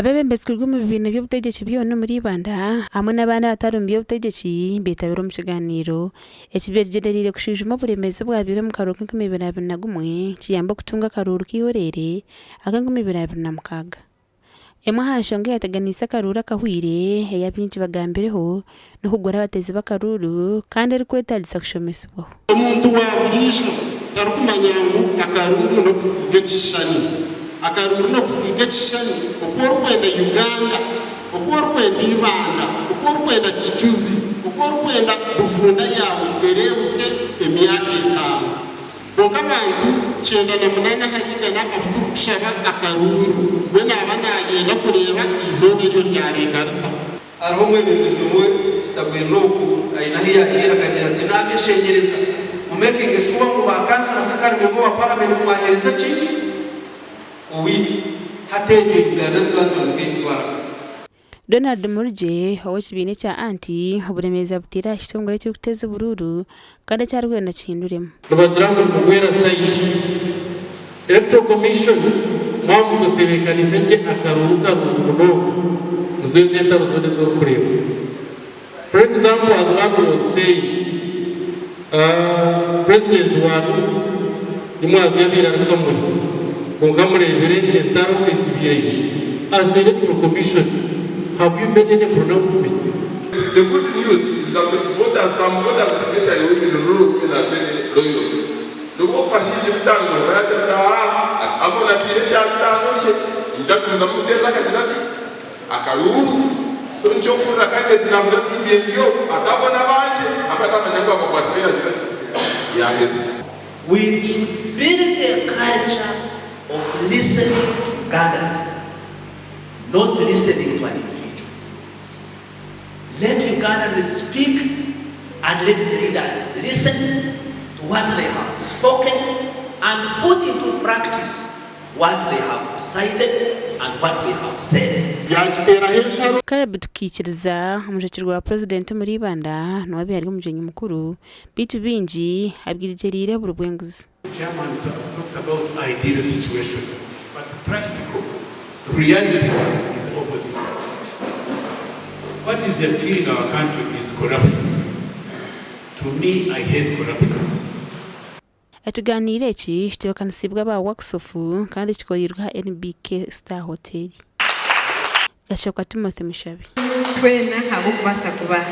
abebembetswe mu bintu by'ubutegetsi by'one muri Rwanda hamwe n'abana batarumbiye ubutegetsi bitabira mu kiganiro ekibegererire kushijuma buremeze bwabire mu karuhuko k'2021 kiyamba kutunga karuhuko kihorere aka 2026 emwe hashonge yataganisa karura kahwire yabinji bagambireho no kugora bateze bakaruru kandi ari kwetalisa kushomeswa umuntu wabirisho tarukumanyango akaruru no kusiga kishani akaruru no kusiga kishani ukora kwenda Uganda ukora kwenda Ibanda ukora kwenda Kichuzi ukora kwenda bufunda yawe erebuke emyaka 5 boka abantu 98 harigana abuturushaba akaruru bena abana agenda kureba izobe ryo ryarengarita aromwe bimujumwe stabwenoku ainahiya agira kagira ati nabishengereza umeke sure ngo bakansa bakari mu wa parliament mwahereza ki uwiki hateje Uganda twatandukanye Donald Murje aho kibine cya anti uburemeza butira ishongo cyo guteza bururu kandi cyarwe na kinduremo Rubajrango mugwera sayidi Electoral Commission mwamu toterekanize nje akaruruka runo muzezeta ruzone zo kureba. For example, as one was saying, President wanu nimwazi yabira kamuri kungamurebere entaro SBA. As the Electoral Commission, have you made any pronouncement? The good news is that some voters, especially women in rural women, are very loyal. The work was she did that when I said, I'm going to be a child, that was a hotel like a Akaruru. So, Joku, the kind of number of you, as I want to we should build a culture of listening to Ugandans, not listening to an individual. Let Ugandans speak and let the leaders listen to what they have spoken and put into practice what they have decided and what they have said. Kaya butukikiriza umujekirwa wa president muri Rwanda nwabe ari umujenyi mukuru bitu binji abwirigerire burubwenguzi. Chairman talked about ideal situation, but practical reality is opposite. What is killing our country is corruption. To me, I hate corruption. Atuganire iki kitebakanasibwa ba workshop kandi kikoyirwa NBK Star Hotel. Gashoka Timothy Mushabi. Twena habo kubasa kuba